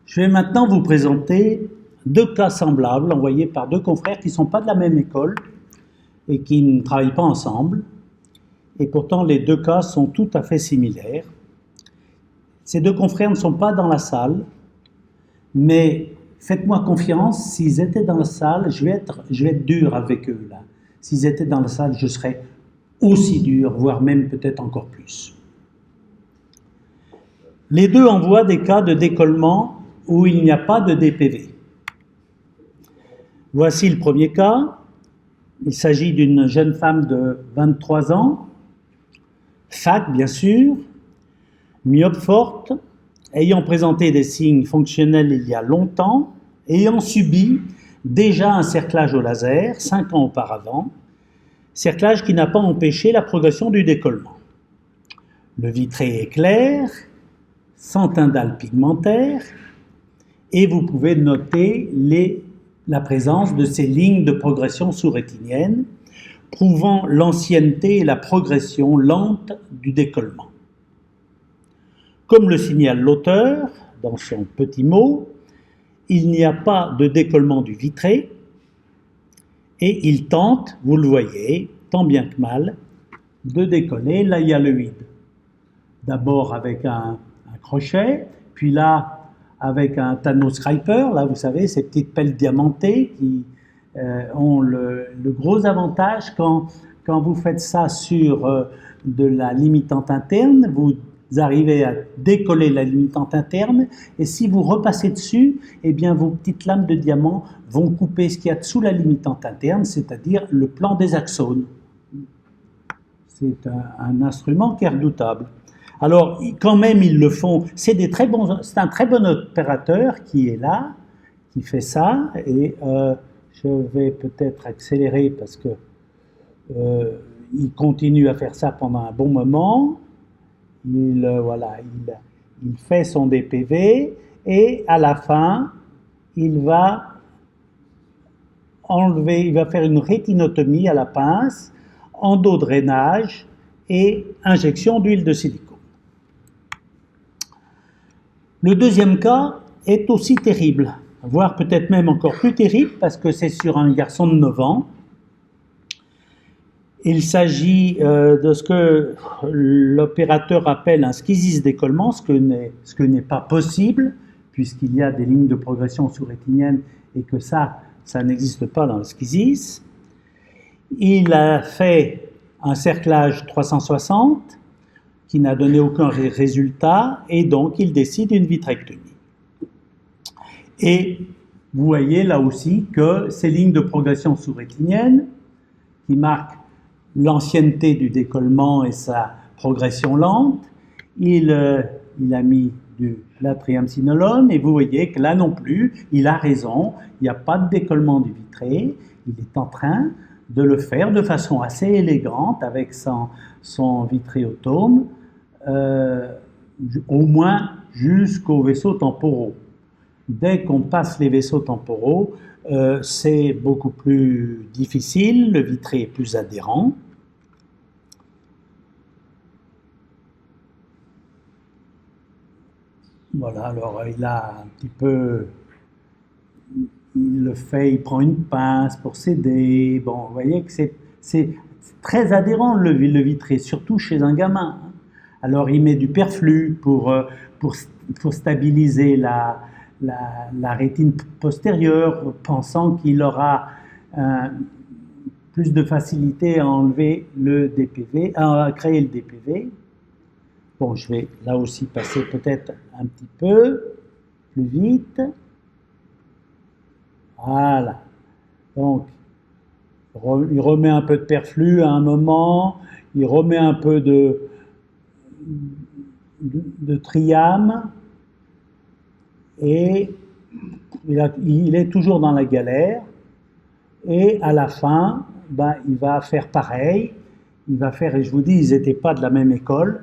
Je vais maintenant vous présenter deux cas semblables envoyés par deux confrères qui ne sont pas de la même école et qui ne travaillent pas ensemble. Et pourtant, les deux cas sont tout à fait similaires. Ces deux confrères ne sont pas dans la salle, mais faites-moi confiance, s'ils étaient dans la salle, je vais être dur avec eux là. S'ils étaient dans la salle, je serais aussi dur, voire même peut-être encore plus. Les deux envoient des cas de décollement où il n'y a pas de DPV. Voici le premier cas. Il s'agit d'une jeune femme de 23 ans, fac bien sûr, myope forte, ayant présenté des signes fonctionnels il y a longtemps, ayant subi déjà un cerclage au laser 5 ans auparavant, cerclage qui n'a pas empêché la progression du décollement. Le vitré est clair, sans teint dalle pigmentaire, et vous pouvez noter la présence de ces lignes de progression sous-rétinienne, prouvant l'ancienneté et la progression lente du décollement. Comme le signale l'auteur dans son petit mot, il n'y a pas de décollement du vitré, et il tente, vous le voyez, tant bien que mal, de décoller la hyaloïde. D'abord avec un crochet, puis là avec un Thanos Scraper, là vous savez, ces petites pelles diamantées qui ont le gros avantage quand vous faites ça sur de la limitante interne, vous arrivez à décoller la limitante interne, et si vous repassez dessus, eh bien vos petites lames de diamant vont couper ce qu'il y a dessous la limitante interne, c'est-à-dire le plan des axones. C'est un instrument qui est redoutable. Alors, quand même, ils le font. C'est un très bon opérateur qui est là, qui fait ça. Et je vais peut-être accélérer parce que il continue à faire ça pendant un bon moment. Il fait son DPV et à la fin, il va faire une rétinotomie à la pince, endodrainage et injection d'huile de silicone. Le deuxième cas est aussi terrible, voire peut-être même encore plus terrible parce que c'est sur un garçon de 9 ans. Il s'agit de ce que l'opérateur appelle un schisis décollement, ce que n'est pas possible puisqu'il y a des lignes de progression sous-rétinienne et que ça n'existe pas dans le schisis. Il a fait un cerclage 360 qui n'a donné aucun résultat, et donc il décide une vitrectomie. Et vous voyez là aussi que ces lignes de progression sous-rétinienne, qui marquent l'ancienneté du décollement et sa progression lente, il a mis de l'atriamcinolone, et vous voyez que là non plus, il a raison, il n'y a pas de décollement du vitré, il est en train de le faire de façon assez élégante avec son vitréotome, au moins jusqu'aux vaisseaux temporaux. Dès qu'on passe les vaisseaux temporaux, c'est beaucoup plus difficile, le vitré est plus adhérent. Voilà, alors il a un petit peu... Il le fait, il prend une pince pour s'aider. Bon, vous voyez que c'est très adhérent le vitré, surtout chez un gamin. Alors il met du perflu pour stabiliser la rétine postérieure, pensant qu'il aura plus de facilité à enlever le DPV, à créer le DPV. Bon, je vais là aussi passer peut-être un petit peu plus vite. Voilà. Donc, il remet un peu de perflu à un moment, il remet un peu de triam, et il est toujours dans la galère, et à la fin, il va faire pareil, il va faire, et je vous dis, ils n'étaient pas de la même école,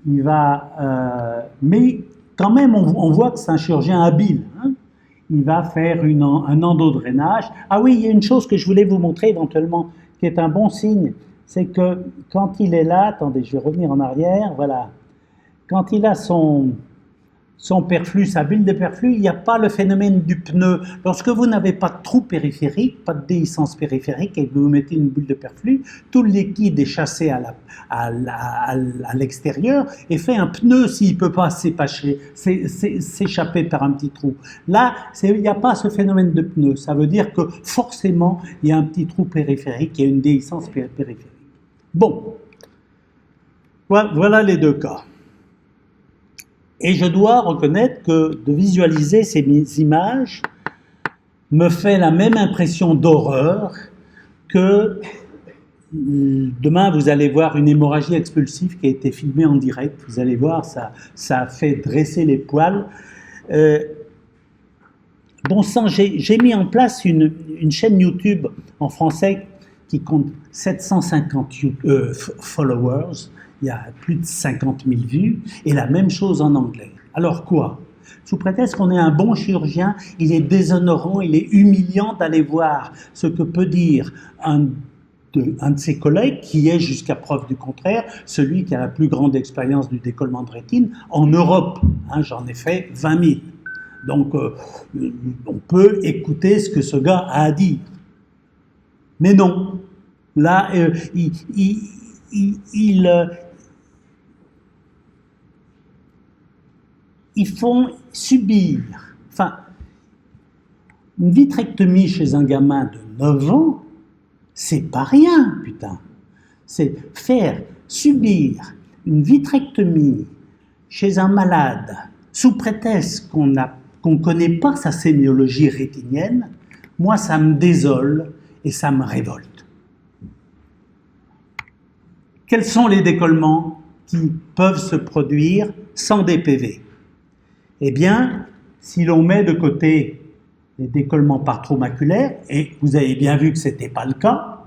mais quand même, on voit que c'est un chirurgien habile, hein. Il va faire un endodrainage. Ah oui, il y a une chose que je voulais vous montrer éventuellement, qui est un bon signe, c'est que quand il est là, attendez, je vais revenir en arrière, voilà, quand il a son son perflux, sa bulle de perflux, il n'y a pas le phénomène du pneu. Lorsque vous n'avez pas de trou périphérique, pas de déhiscence périphérique, et que vous mettez une bulle de perflux, tout le liquide est chassé à l'extérieur et fait un pneu s'il ne peut pas s'échapper par un petit trou. Là, il n'y a pas ce phénomène de pneu. Ça veut dire que forcément, il y a un petit trou périphérique, il y a une déhiscence périphérique. Bon, voilà les deux cas. Et je dois reconnaître que de visualiser ces images me fait la même impression d'horreur que demain vous allez voir une hémorragie expulsive qui a été filmée en direct. Vous allez voir, ça fait dresser les poils. Bon sang, j'ai mis en place une chaîne YouTube en français qui compte 750 followers. Il y a plus de 50 000 vues, et la même chose en anglais. Alors quoi? Sous prétexte qu'on est un bon chirurgien, il est déshonorant, il est humiliant d'aller voir ce que peut dire un de ses collègues, qui est, jusqu'à preuve du contraire, celui qui a la plus grande expérience du décollement de rétine en Europe. J'en ai fait 20 000. Donc, on peut écouter ce que ce gars a à dire. Mais non. Là, ils font subir, une vitrectomie chez un gamin de 9 ans, c'est pas rien, putain. C'est faire subir une vitrectomie chez un malade sous prétexte qu'on ne connaît pas sa sémiologie rétinienne. Moi, ça me désole et ça me révolte. Quels sont les décollements qui peuvent se produire sans DPV? Eh bien, si l'on met de côté les décollements par trou maculaire, et vous avez bien vu que ce n'était pas le cas,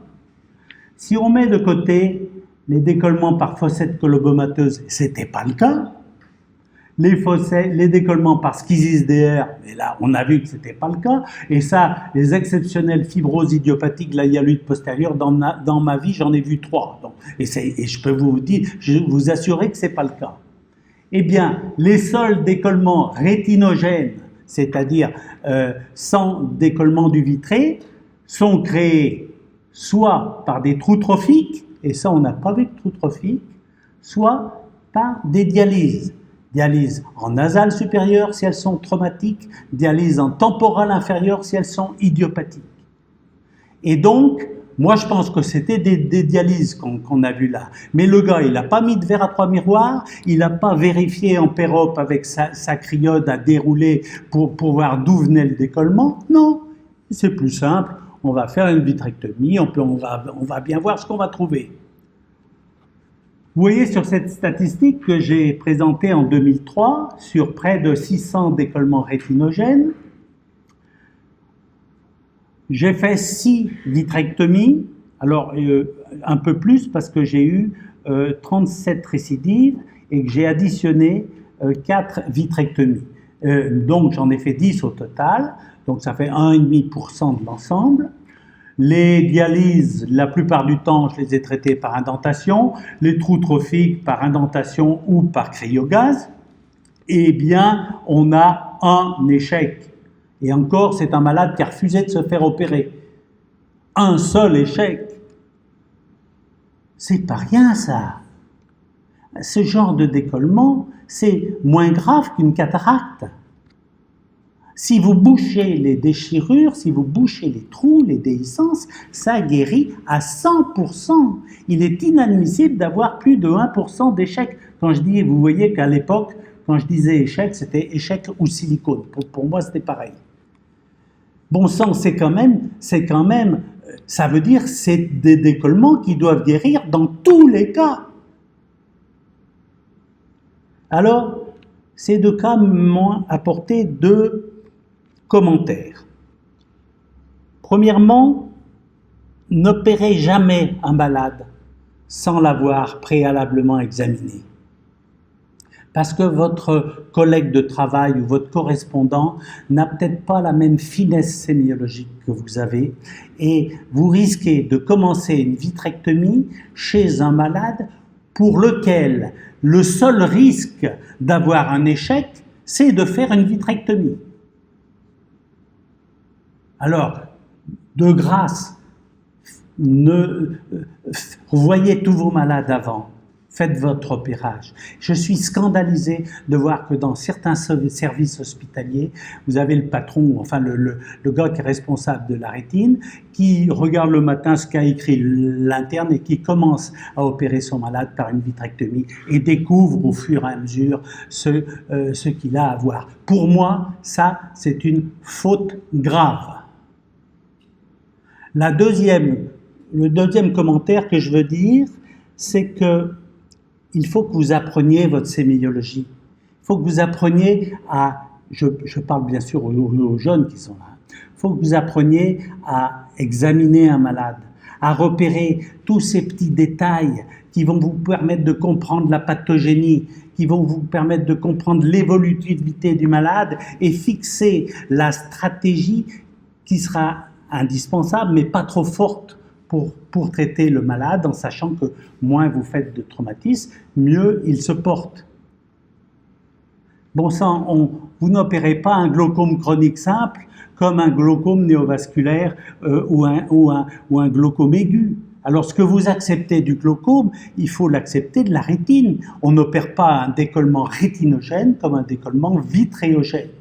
si on met de côté les décollements par fossette colobomateuse, ce n'était pas le cas, les décollements par schizis DR, mais là on a vu que ce n'était pas le cas, et ça, les exceptionnelles fibroses idiopathiques de la hyaloïde postérieure, dans ma vie j'en ai vu 3, donc, et je peux vous assurer que ce n'est pas le cas. Eh bien, les seuls décollements rétinogènes, c'est-à-dire sans décollement du vitré, sont créés soit par des trous trophiques, et ça on n'a pas vu de trous trophiques, soit par des dialyses. Dialyse en nasale supérieure si elles sont traumatiques, dialyse en temporale inférieure si elles sont idiopathiques. Et donc, moi je pense que c'était des dialyses qu'on a vues là. Mais le gars, il n'a pas mis de verre à 3 miroirs, il n'a pas vérifié en pérope avec sa cryode à dérouler pour voir d'où venait le décollement. Non, c'est plus simple, on va faire une vitrectomie, on va bien voir ce qu'on va trouver. Vous voyez sur cette statistique que j'ai présentée en 2003, sur près de 600 décollements rétinogènes, j'ai fait 6 vitrectomies, alors un peu plus parce que j'ai eu 37 récidives et que j'ai additionné 4 vitrectomies. Donc j'en ai fait 10 au total, donc ça fait 1,5% de l'ensemble. Les dialyses, la plupart du temps, je les ai traitées par indentation, les trous trophiques par indentation ou par cryogaz. Eh bien, on a un échec. Et encore, c'est un malade qui a refusé de se faire opérer. Un seul échec. C'est pas rien, ça. Ce genre de décollement, c'est moins grave qu'une cataracte. Si vous bouchez les déchirures, si vous bouchez les trous, les déhiscences, ça guérit à 100%. Il est inadmissible d'avoir plus de 1% d'échec. Quand je dis, vous voyez qu'à l'époque, quand je disais échec, c'était échec ou silicone. Pour moi, c'était pareil. Bon sang, c'est quand même, ça veut dire c'est des décollements qui doivent guérir dans tous les cas. Alors, ces deux cas m'ont apporté 2 commentaires. Premièrement, n'opérez jamais un malade sans l'avoir préalablement examiné. Parce que votre collègue de travail ou votre correspondant n'a peut-être pas la même finesse sémiologique que vous avez et vous risquez de commencer une vitrectomie chez un malade pour lequel le seul risque d'avoir un échec, c'est de faire une vitrectomie. Alors, de grâce, voyez tous vos malades avant. Faites votre opérage. Je suis scandalisé de voir que dans certains services hospitaliers, vous avez le patron, enfin le gars qui est responsable de la rétine, qui regarde le matin ce qu'a écrit l'interne et qui commence à opérer son malade par une vitrectomie et découvre au fur et à mesure ce qu'il a à voir. Pour moi, ça, c'est une faute grave. Le deuxième commentaire que je veux dire, c'est que il faut que vous appreniez votre sémiologie. Il faut que vous appreniez à, je parle bien sûr aux jeunes qui sont là, il faut que vous appreniez à examiner un malade, à repérer tous ces petits détails qui vont vous permettre de comprendre la pathogénie, qui vont vous permettre de comprendre l'évolutivité du malade et fixer la stratégie qui sera indispensable, mais pas trop forte pour traiter le malade, en sachant que moins vous faites de traumatisme, mieux il se porte. Bon sang, vous n'opérez pas un glaucome chronique simple comme un glaucome néovasculaire ou un glaucome aigu. Alors ce que vous acceptez du glaucome, il faut l'accepter de la rétine. On n'opère pas un décollement rétinogène comme un décollement vitréogène.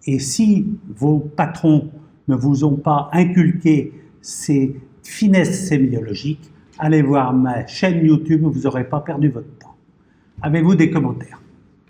Et si vos patrons ne vous ont pas inculqué ces finesses sémiologiques, allez voir ma chaîne YouTube, vous n'aurez pas perdu votre temps. Avez-vous des commentaires ?